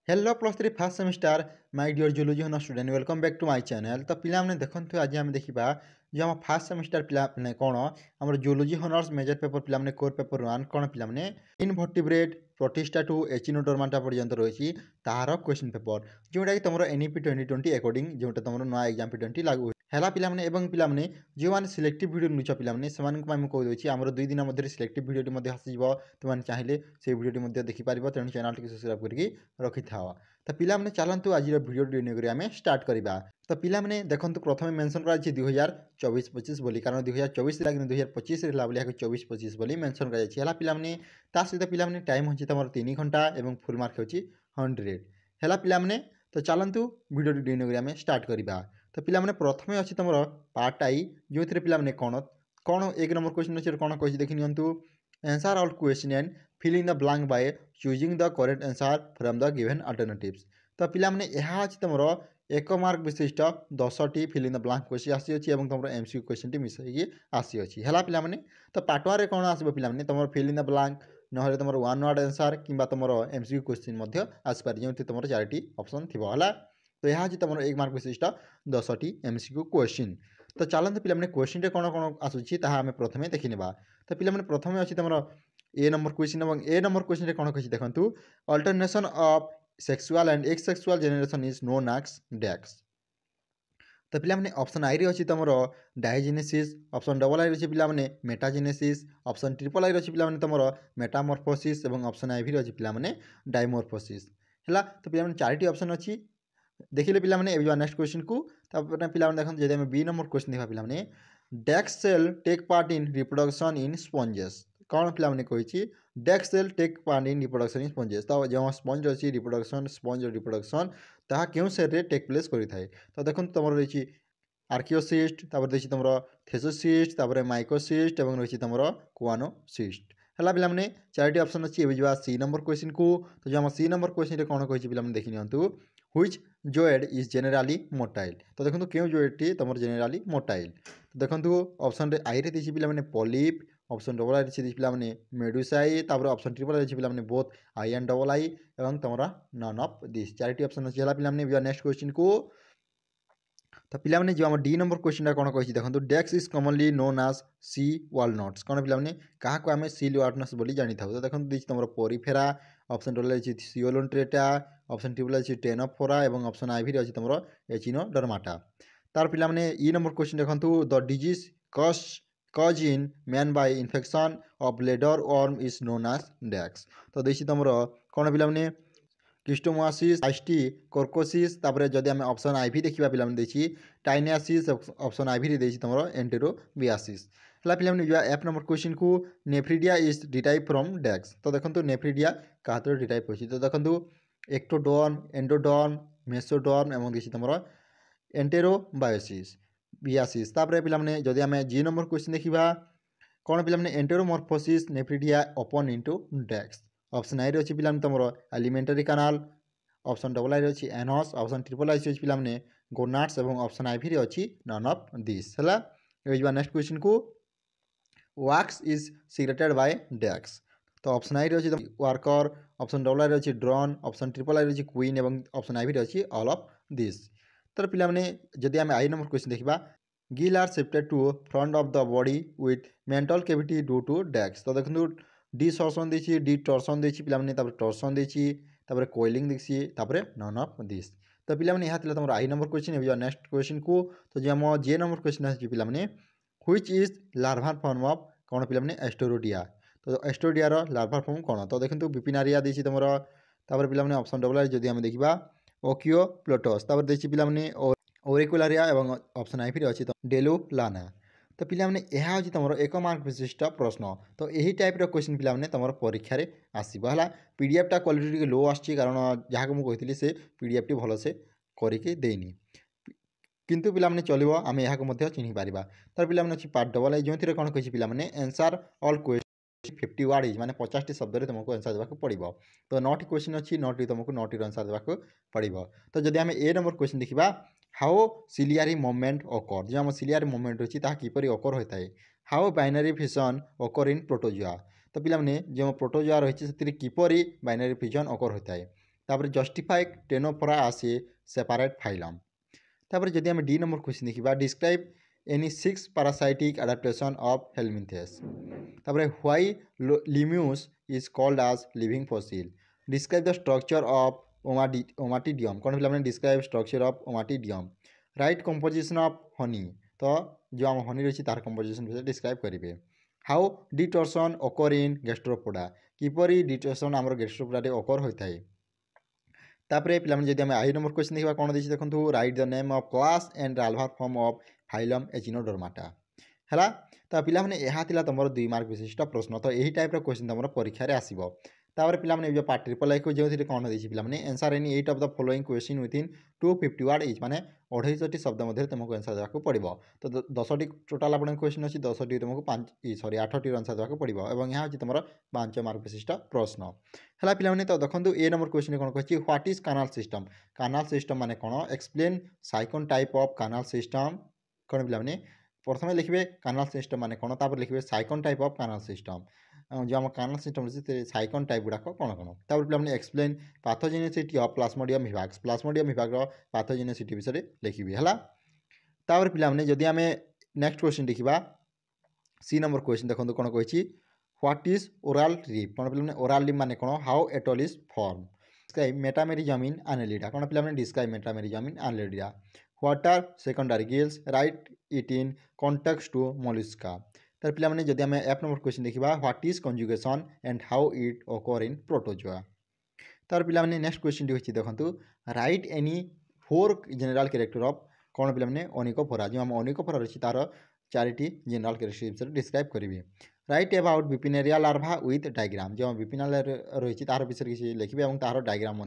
Hello plus three first semester my dear zoology honours student welcome back to my channel. तो पिला मैंने देखंतु आज हम देखिबा जो हम फास्ट सेमिस्टर पिला ने कोन हमर जूलॉजी ऑनर्स मेजर पेपर पिला मैंने कोर पेपर 1 कोन पिला मैंने इनवर्टिब्रेट प्रोटिस्टा टू एचिनोडर्माटा पर्यंत रही तार क्वेश्चन पेपर जोटा कि तुम एनईपी 2020 अकॉर्डिंग जोटा तुम नया एग्जाम पी 20 लागू है पिला मैंने एवं पिला मैंने जो मैंने सिलेक्टिव वीडियो नुच पिला मैंने से कह दूसरी आम 2 दिन मध्य सिलेक्टिव वीडियो आसो तुमने चाहिए से वीडियो देखिपार तेणु चैनल टी सब्सक्राइब करके रखी था। तो पिला मैंने चलतु आज वीडियो आम स्टार्ट करवा। तो पिला मैंने देखो प्रथम मेंशन कर 2024-25 बोली कारण 2024 कि 2025 बोली 24-25 बोली मेंशन कर पिला मैंने सहित पिला मैंने टाइम होची तुम 3 घंटा और फुल मार्क होची 100 है पिला मैंने। तो चलतु वीडियो आम स्टार्ट करवा। तो पिला मैंने प्रथम अच्छी तुम पार्ट आई जो थे पिला मैंने कौन कौन एक नंबर क्वेश्चन अच्छे कौन कही देखी नियंतु answer all question and fill in the blank by choosing the correct answer from the given alternatives. तो पिला मैंने यह अच्छी तुम 1 मार्क विशिष्ट 10टी fill in the blank question आसी तुम एमसीक्यू क्वेश्चन टी मिसई आसी है पिला मैंने। तो पार्ट 1 कौन आसो पिला मैंने तुम फिल इन द ब्लैंक ना तुम 1 वर्ड आंसर कि तुम एमसीक्यू क्वेश्चन आसपार जो तुम 4टी ऑप्शन थी है। तो यह तुम 1 मार्क विशिष्ट 10टी एमसीक्यू क्वेश्चन। तो चलते पिला मैंने क्वेश्चन कौन कौन आसूसी आम प्रथम देखी ना। तो पिला मैंने प्रथम अच्छी तुम ए नंबर क्वेश्चन और ए नंबर क्वेश्चन कौन कही देखो alternation of sexual and asexual generation is known as dash. तो पिला मैंने ऑप्शन आई रही तुम डायजेनेसिस ऑप्शन डबल आई रही पिला मैंने मेटाजेनेसिस ऑप्शन ट्रिपल आई रही पिला मैंने तुम मेटामॉर्फोसिस और ऑप्शन आई रही पिला मैंने डायमॉर्फोसिस है। तो पिला मैंने 4टी ऑप्शन अच्छी देखिले पिला मैंने नेक्स्ट क्वेश्चन को पिला देखो जब बी नंबर क्वेश्चन देखा पिला मैंने dash cell take part in reproduction in sponges कौन पिला मैंने कही dash cell take part in reproduction in sponges. तो जो स्पंज अच्छी रिप्रोडक्शन स्पंज रिप्रोडक्शन ताहा क्यों सेल रे टेक प्लेस करें। तो देखो तुम रही आर्कियोसिस्ट रही तुम थेसोसिस्ट माइकोसिस्ट और रही तुम कुआनोसिस्ट है पिला मैंने 4टी ऑप्शन अच्छी ये सी नंबर क्वेश्चन को। तो जो सी नंबर क्वेश्चन कौन कही पिला देखी नियंतु व्हिच जोएड इज जेनेराली मोटाइल। तो देखो क्यों जोएडटी तुम जेनेराली मोटाइल। तो देखो ऑप्शन आई रे दी पिला मैंने पॉलिप ऑप्शन डबल आई रही पिला मैंने मेडुसाई ऑप्शन ट्रिपल रही पिला मैंने बोथ आई एंड डबल आई और तुम नन ऑफ दिस 4टी ऑप्शन अच्छी है पिला मैंने नेक्स्ट क्वेश्चन को। तो पिला मैंने जो आम डी नंबर क्वेश्चन कौन कही देखो डेक्स इज कमनली नोन एज सी वालनट्स कौन पिला मैंने क्या को आम सी वालनट्स बोली जानी था। तो देखो दी तुम पोरीफेरा ऑप्शन डबल रही सिओलोन्ट्रेटा ऑप्शन ट्रिपल रही टेनोफोरा और ऑप्शन आई रही तुम एचिनोडर्माटा। तार पिला मैंने ई नंबर क्वेश्चन देखो the disease caused in man by infection of bladder worm is known as dash. तो देखिए तुम कौन पिला मैंने क्रिस्टोमासिस आइस्टी कोर्कोसिस जदि आम ऑप्शन आईवी देखा पिला देखी टाइनियासिस ऑप्शन आईवी देखी तुम एंटेरोबियासिस है पिला एफ नंबर क्वेश्चन को नेफ्रिडिया इज डिटाइप फ्रॉम डेक्स। तो देखो नेफ्रिडिया क्या डिटाइप होती। तो देखो एक्टोडर्म एंडोडर्म मेसोडर्म और देखिए तुम एंटेरोबायोसिस बियासिस पिला जदि आम जी नंबर क्वेश्चन देखा कौन पिला एंटेरोमॉर्फोसिस nephridia open into desks. Option I रही पिला तुम एलिमेंटरी कानाल ऑप्शन डबल आई रही एनहस ऑप्शन ट्रिपल आई पिला गोनाट्स और ऑप्शन आई अच्छी नन ऑफ दिस है। नेक्स्ट क्वेश्चन को वैक्स इज सिक्रेटेड बाय डेक्स। तो ऑप्शन आई रही वर्कर ऑप्शन डबल आई रही ड्रोन ऑप्शन ट्रिपल आई रही क्वीन और ऑप्शन आई रही ऑल ऑफ दिस। तो पिला जदि आम आई नंबर क्वेश्चन देखा gill are shifted to front of the body with mantle cavity due to dash. तो देखो डी सर्सन देखी डी टर्सन देखी पिला टर्सन देखी कोइलिंग देखी नन ऑफ दिस। तो पिला यह तुम आई नंबर क्वेश्चन नेक्स्ट क्वेश्चन को। तो जो आम जे नंबर क्वेश्चन आसी पिला व्हिच इज लार्भार फॉर्म ऑफ कौन पिला एस्टोरोडिया। तो एस्टोरोडिया लार्भार फॉर्म कौन। तो देखो बिपिनारिया देखी तुम पिला ऑप्शन डबल आई जदि आम देखा ओकियो प्लोटस देखी पिला ओरिकुलारिया और ऑप्शन आई अच्छी डेलुलाना। तो पिला यह हूँ तुम 1 मार्क विशिष्ट प्रश्न। तो यही टाइप क्वेश्चन पिला तुम परीक्षा आसो है। पीडीएफटा क्वालिटी लो आसी कारण जहाँ मुझे से पीडीएफ टी भलसे करके देनी किंतु पिला चलो आम यहाँ चिन्ह पारा। तो पिला अच्छी पार्ट डबल आई जो कौन कही पिला answer all question 50 word is माने 50 शब्द तुमको आंसर देवाक पड़ो। तो 9टी क्वेश्चन अच्छी 9टी तुमको 9टी आंसर देवाक पड़ो। तो जदि आम ए नंबर क्वेश्चन देखा हाउ सिलियारी मूवमेंट अकर जो आम सिलियारी मूवमेंट अच्छी किपरि अकर होता है how binary fission occur in protozoa. तो पिला जो प्रोटोजुआ रही किपरि बाइनरी फिजन अकर होता है। तापर justify Ctenophora as a separate phylum. तापर जदि आम डी नंबर क्वेश्चन देखा describe any 6 parasitic adaptation of helminthes. तापर why Limulus is called as living fossil. Describe the structure of ommatidium. कौन पे describe structure of ommatidium. Write composition of honey. तो जो आम हनी रही तार कंपोजिशन विषय डिस्क्राइब करेंगे। हाउ डिटोर्सन ओकर इन गैस्ट्रोपोडा। किपरि डिटोर्सन आम गैस्ट्रोपोडा ओकर होता है। तापर पे जब आम आई नंबर क्वेश्चन देखा कौन देखिए देखो write the name of class and राल्भार फॉर्म ऑफ फाइलम एचिनोडर्माटा है। तो पे यह तुम 2 मार्क विशिष्ट प्रश्न। तो यही टाइप क्वेश्चन तुम परीक्षा आसो। तापर पे जो पार्ट ट्रिपल आई को जो कौन देखिए पे answer any 8 of the following question within 250 word is माने 250 शब्द मध्य तुमको आंसर देवाक पड़ो। तो 10टी टोटाल आप क्वेश्चन अच्छी 10टी तुमको 8टी आंसर देवाक पड़ो और यहाँ हूँ तुम 5 मार्क विशिष्ट प्रश्न है। पे तो देखो ए नंबर क्वेश्चन कौन कही what is canal system. Canal system माने कौन explain sycon type of canal system. कौन पे प्रथम लिखे कानाल सिस्टम माने कौन तापर लिखे sycon type of canal system. जो आम कानाल सिस्टम अच्छे साइकोन टाइप गुड़ाक कौन कौन तापर पे एक्सप्लेन पैथोजेनेसिटी ऑफ प्लाज्मोडियम विभाग। प्लाज्मोडियम विभाग पैथोजेनेसिटी विषय लिखी है। तापर पे जदि आम नेक्स्ट क्वेश्चन देखा सी नंबर क्वेश्चन देखो कौन कही व्हाट इज ओराल रिप। कौन पे ओराल रिप माने कौन how atoll is form. Describe metamerism in annelida. कौन पे describe metamerism in annelida. What are secondary gills write it in context to mollusca. तर पे जदि आम एफ नंबर क्वेश्चन देखा what is conjugation and how it occur in protozoa. तार पे नेक्स्ट क्वेश्चन टी देखो write any 4 general character of कौन पे ओनिकोफोरा। जो आम ओनिकोफोरा रही तार 4टी जनरल कैरेक्टर डिस्क्राइब करेंगे। Right about bipinnaria larva with diagram. जो बिपिनाल रही तार विषय किसी लिखे और तार डायग्राम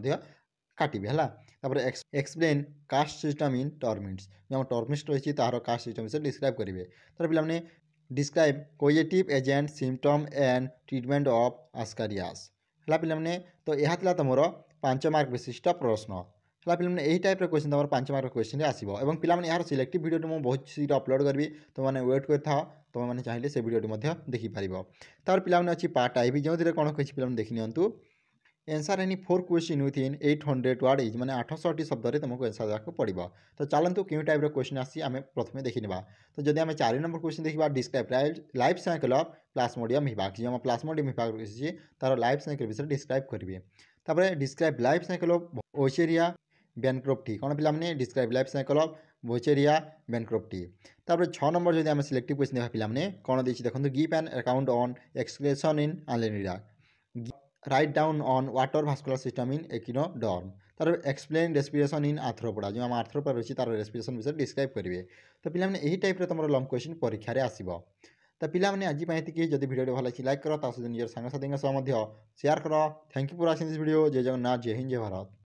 काटिबे है। तापर explain caste system in termites. जो टर्मिट्स रही तार कास्ट सिस्टम विषय डिस्क्राइब करेंगे। तार पे describe causative agent symptom and treatment of ascariasis है। पे तो यह तुम 5 मार्क विशिष्ट प्रश्न है। पे यही टाइप क्वेश्चन तुम 5 मार्क क्वेश्चन आसो और पे यार सिलेक्टिव वीडियो मुझे बहुत शीघ्र अपलोड करी तुमने वेट कर था तुमने चाहिए से वीडियो देखिपार। तार पे अच्छी पार्ट आई जो कौन कही पे देखी नियंतु answer any 4 question within 800 word is माने 800टी शब्द तुमको एंसर देवाक पड़ो। तो चलतु क्यों टाइप क्वेश्चन आसी आम प्रथम देखी ना। तो जब आम 4 नंबर क्वेश्चन देखा describe life cycle of Plasmodium विभाग। जो प्लाज्मोडियम विभाग रही तार लाइफ साइकिल विषय डिस्क्राइब करेंगे। तापर डिस्क्राइब लाइफ साइकिल ऑफ वोचेरिया बैनक्रप्टी। कौन पे डिस्क्राइब लाइफ साइकिल ऑफ वोचेरिया बैनक्रप्टी। तापर 6 नंबर जो आम सिलेक्टिव क्वेश्चन देखा पे कौन देखो give an account on excretion in annelida. Write down on water vascular system in echinoderm. तार एक्सप्लेन रेस्पिरेशन इन आर्थ्रोपोडा। जो आम आर्थ्रोपोडा रही तार रेस्पिरेशन विषय डिस्क्राइब करेंगे। तो पे यही टाइप तुम लंग क्वेश्चन परीक्षा आसो। तो पे आज जब वीडियो भल लगे लाइक कर निजर सांगसाथी सह शेयर कर। Thank you for watching this video. जय जगन्नाथ जय हिंद जय भारत।